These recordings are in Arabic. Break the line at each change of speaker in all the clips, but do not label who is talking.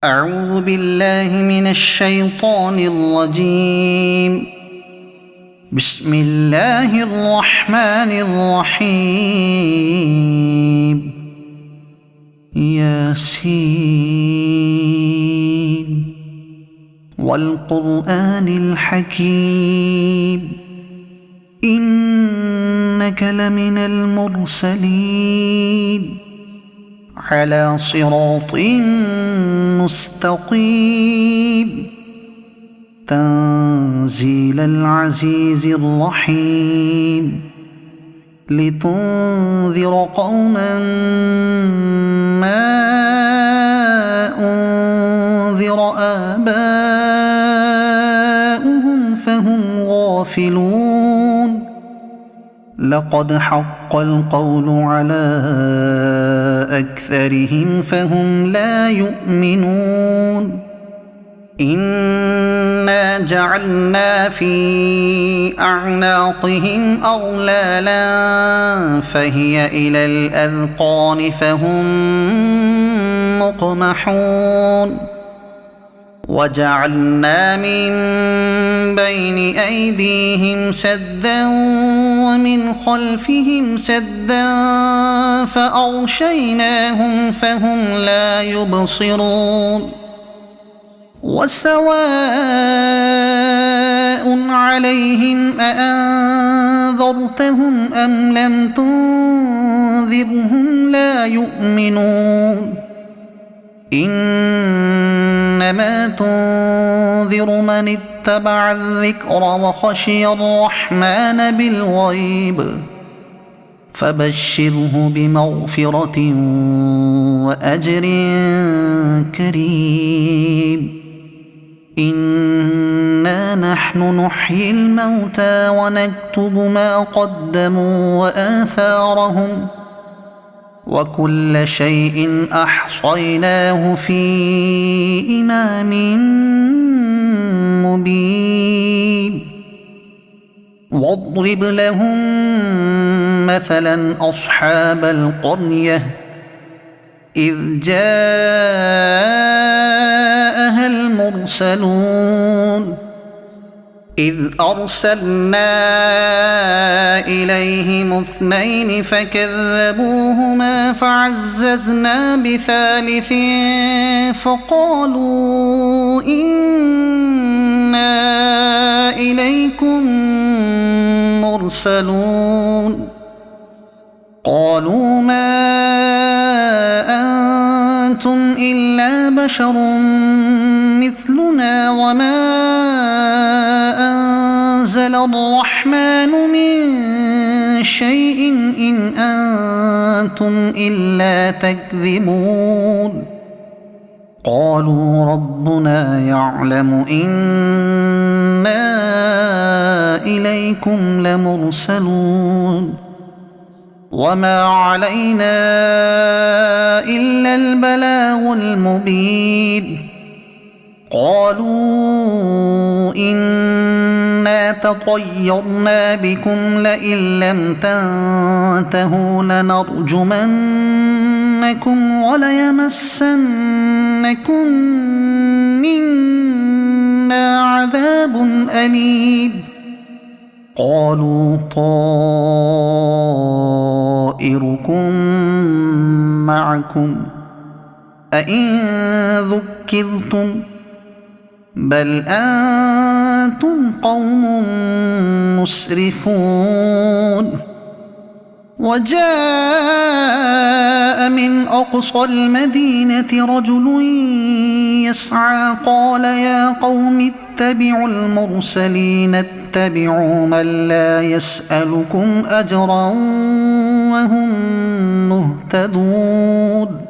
أعوذ بالله من الشيطان الرجيم. بسم الله الرحمن الرحيم. ياسين والقرآن الحكيم إنك لمن المرسلين على صراط مستقيم تنزيل العزيز الرحيم لتنذر قوما ما أنذر آباؤهم فهم غافلون. لقد حق القول على أكثرهم فهم لا يؤمنون. إنا جعلنا في أعناقهم أغلالا فهي إلى الأذقان فهم مقمحون. وجعلنا من بين أيديهم سدا ومن خلفهم سدا فأغشيناهم فهم لا يبصرون. وسواء عليهم أأنذرتهم أم لم تنذرهم لا يؤمنون. إنما تنذر من اتبع الذكر وخشي الرحمن بالغيب فبشره بمغفرة وأجر كريم. إنا نحن نحيي الموتى ونكتب ما قدموا وآثارهم وكل شيء أحصيناه في إمام مبين. واضرب لهم مثلا أصحاب القرية إذ جاءها المرسلون إذ أرسلنا إليهم اثنين فكذبوهما فعززنا بثالث فقالوا إنا إليكم مرسلون. قالوا ما أنتم إلا بشر مثلنا وما أنزل الرحمن من شيء إن أنتم إلا تكذبون. قالوا ربنا يعلم إنا إليكم لمرسلون وما علينا إلا البلاغ المبين. قالوا إنا تطيرنا بكم لئن لم تنتهوا لنرجمنكم وليمسنكم منا عذاب أليم. قالوا طائركم معكم أئن ذكرتم بل أنتم قوم مسرفون. وجاء من أقصى المدينة رجل يسعى قال يا قوم اتبعوا المرسلين اتبعوا من لا يسألكم أجرا وهم مهتدون.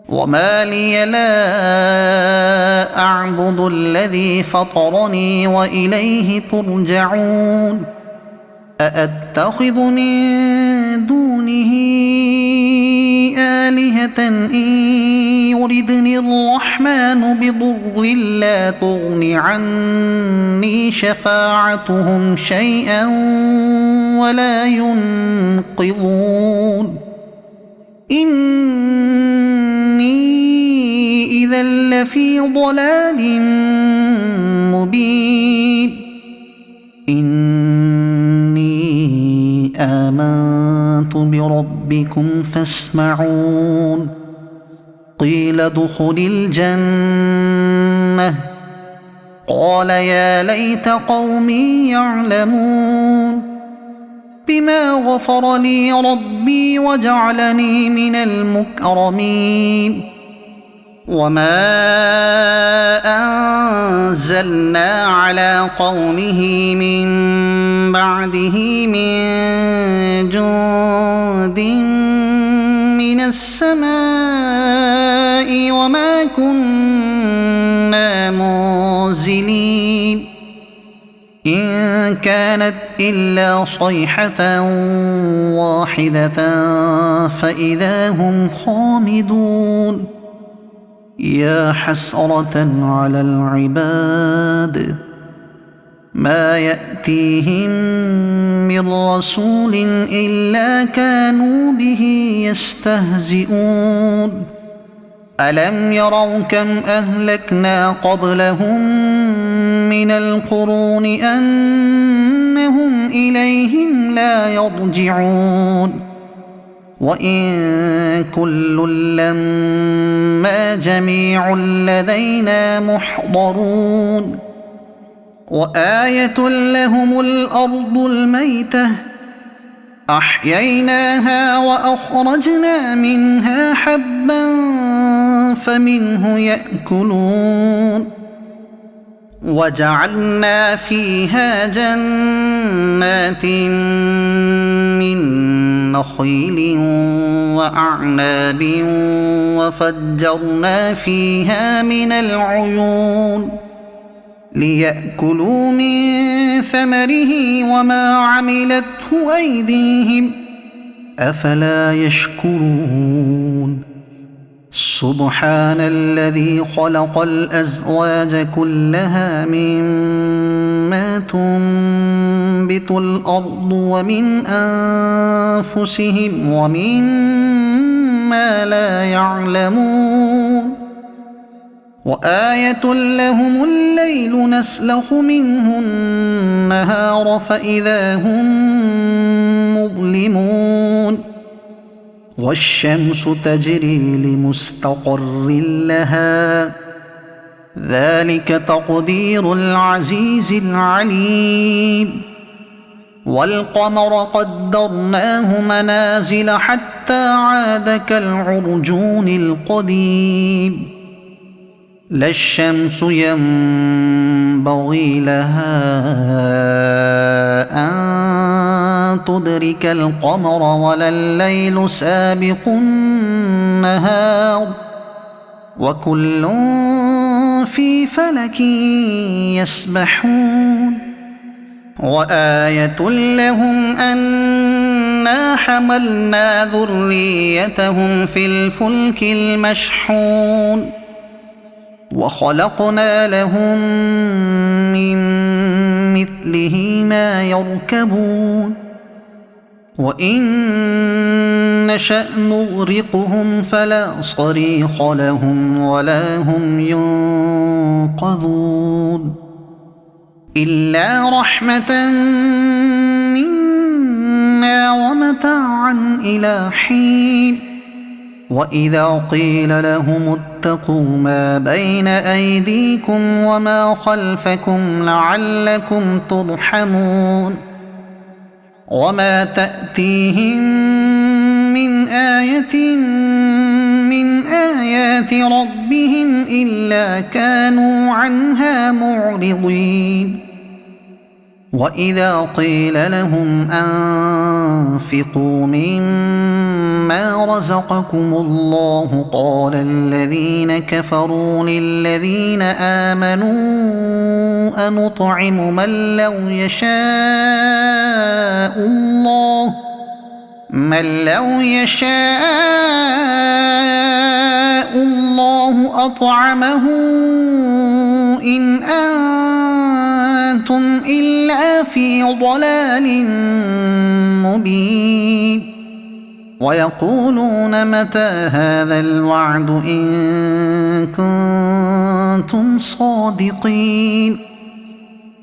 وما لي لا أعبد الذي فطرني وإليه ترجعون. أأتخذ من دونه آلهة إن يردني الرحمن بضر لا تغن عني شفاعتهم شيئا ولا ينقذون. إني إذا لفي ضلال مبين إني آمنت بربكم فاسمعون قيل ادخل الجنة قال يا ليت قومي يعلمون بما غفر لي ربي وجعلني من المكرمين وما أنزلنا على قومه من بعده من جند من السماء وما كنا منزلين إن كانت إلا صيحة واحدة فإذا هم خامدون يا حسرة على العباد ما يأتيهم من رسول إلا كانوا به يستهزئون ألم يروا كم أهلكنا قبلهم من القرون أنهم إليهم لا يرجعون وإن كل لما جميع لدينا محضرون وآية لهم الأرض الميتة أحييناها وأخرجنا منها حبا فمنه يأكلون وجعلنا فيها جنات من نخيل وأعناب وفجرنا فيها من العيون ليأكلوا من ثمره وما عملته أيديهم أفلا يشكرون سبحان الذي خلق الأزواج كلها مما تنبت الأرض ومن أنفسهم ومما لا يعلمون وآية لهم الليل نسلخ منه النهار فإذا هم مظلمون والشمس تجري لمستقر لها ذلك تقدير العزيز العليم والقمر قدرناه منازل حتى عاد كالعرجون القديم لا الشمس ينبغي لها أن تدرك القمر ولا الليل سابق النهار وكل في فلك يسبحون وآية لهم أنا حملنا ذريتهم في الفلك المشحون وخلقنا لهم من مثله ما يركبون وإن نشأ نغرقهم فلا صريخ لهم ولا هم ينقذون إلا رحمة منا ومتاعا إلى حين وإذا قيل لهم اتقوا ما بين أيديكم وما خلفكم لعلكم ترحمون وما تأتيهم من آية من آيات ربهم إلا كانوا عنها معرضين وإذا قيل لهم أنفقوا مما رزقكم الله قال الذين كفروا للذين آمنوا أنطعم من لو يشاء الله أطعمه إن أنتم إلا في ضلال مبين ويقولون متى هذا الوعد إن كنتم كنتم صادقين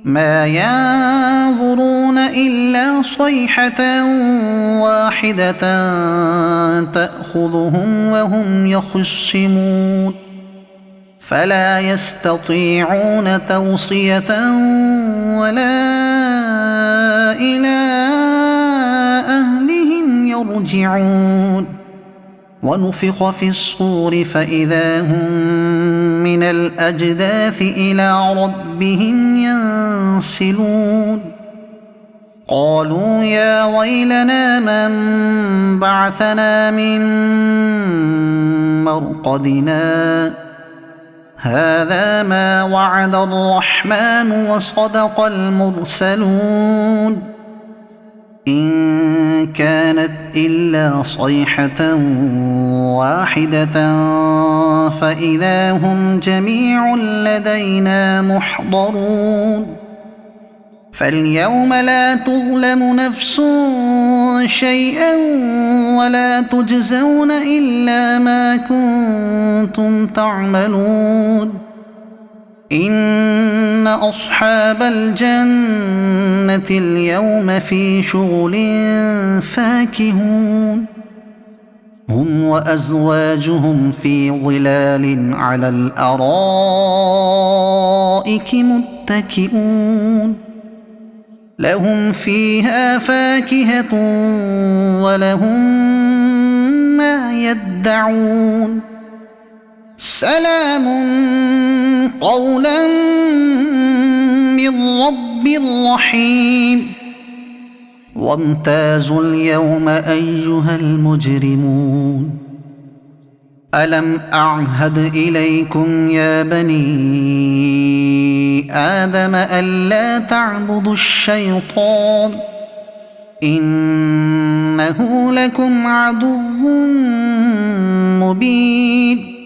ما ينظرون إلا صيحة واحدة تأخذهم وهم يخصمون فلا يستطيعون توصية ولا إلى أهلهم يرجعون ونفخ في الصور فإذا هم من الأجداث إلى ربهم ينسلون قالوا يا ويلنا من بعثنا من مرقدنا هذا ما وعد الرحمن وصدق المرسلون إن كانت إلا صيحة واحدة فإذا هم جميع لدينا محضرون فاليوم لا تظلم نفس شيئا ولا تجزون إلا ما كنتم تعملون إن أصحاب الجنة اليوم في شغل فاكهون هم وأزواجهم في ظلال على الأرائك متكئون لهم فيها فاكهة ولهم ما يدعون سلام قولا من رب رحيم وامتازوا اليوم أيها المجرمون ألم أعهد إليكم يا بني آدم ألا تعبدوا الشيطان إنه لكم عدو مبين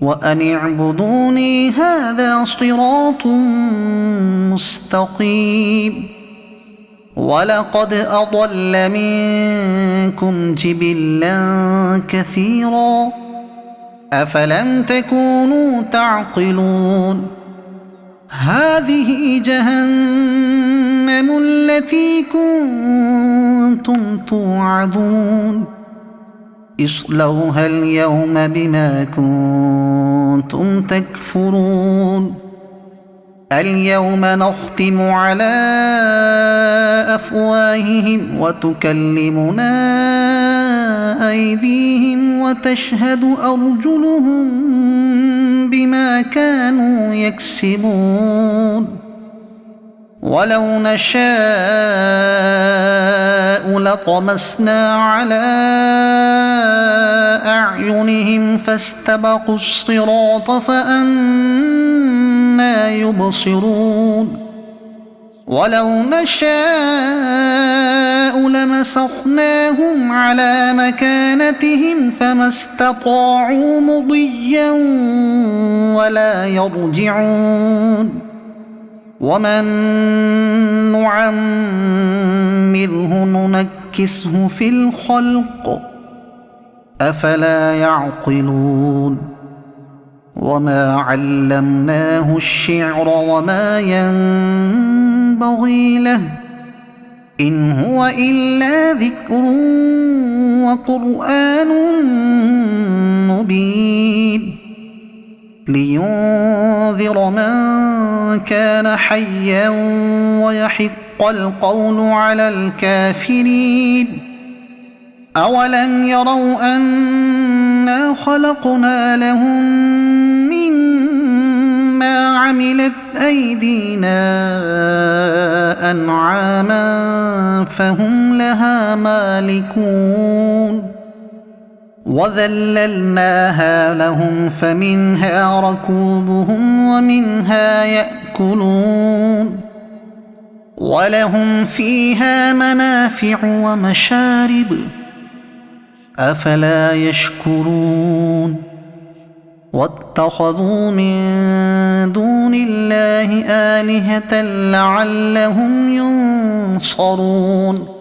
وأن اعبدوني هذا صراط مستقيم ولقد أضل منكم جبلا كثيرا أفلم تكونوا تعقلون هذه جهنم التي كنتم توعدون اصلوها اليوم بما كنتم تكفرون اليوم نختم على أفواههم وتكلمنا أيديهم وتشهد أرجلهم بما كانوا يكسبون ولو نشاء لطمسنا على أعينهم فاستبقوا الصراط فأنى يبصرون ولو نشاء لمسخناهم على مكانتهم فما استطاعوا مضيا ولا يرجعون ومن نعمره ننكسه في الخلق أفلا يعقلون وما علمناه الشعر وما ينبغي له إن هو إلا ذكر وقرآن مبين لينذر من كان حيا ويحق القول على الكافرين أولم يروا أنا خلقنا لهم مما عملت أيدينا أنعاما فهم لها مالكون وذللناها لهم فمنها ركوبهم ومنها يأكلون ولهم فيها منافع ومشارب أفلا يشكرون واتخذوا من دون الله آلهة لعلهم ينصرون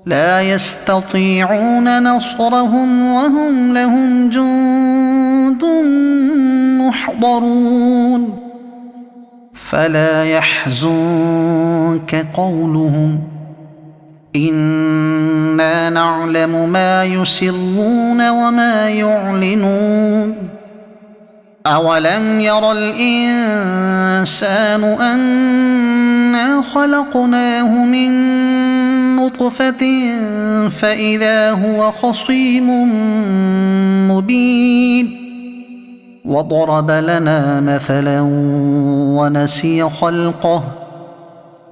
لا يستطيعون نصرهم وهم لهم جند يحضرون فلا يحزنك قولهم إنا نعلم ما يسرون وما يعلنون أولم ير الإنسان أنا خلقناه من نطفة فإذا هو خصيم مبين وضرب لنا مثلا ونسي خلقه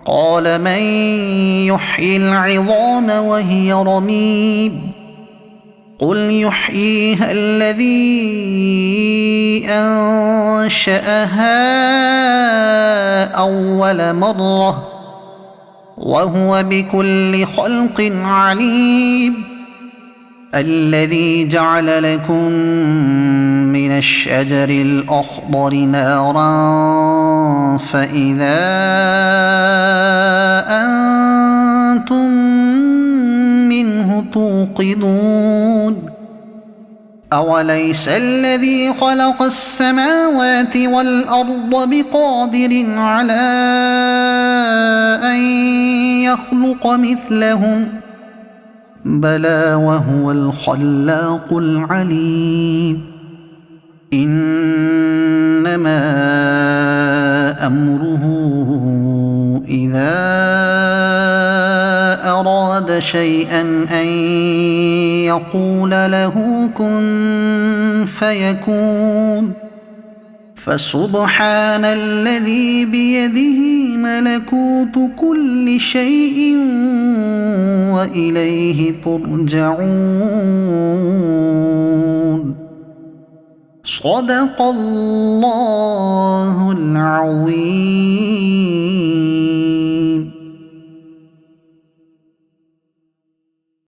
قال من يحيي العظام وهي رميم قل يحييها الذي أنشأها أول مرة وهو بكل خلق عليم الذي جعل لكم من الشجر الأخضر نارا فإذا أنتم منه توقدون أوليس الذي خلق السماوات والأرض بقادر على أن يخلق مثلهم بلى وهو الخلاق العليم إنما أمره إذا أراد شيئا أن يقول له كن فيكون فسبحان الذي بيده ملكوت كل شيء وإليه ترجعون صدق الله العظيم.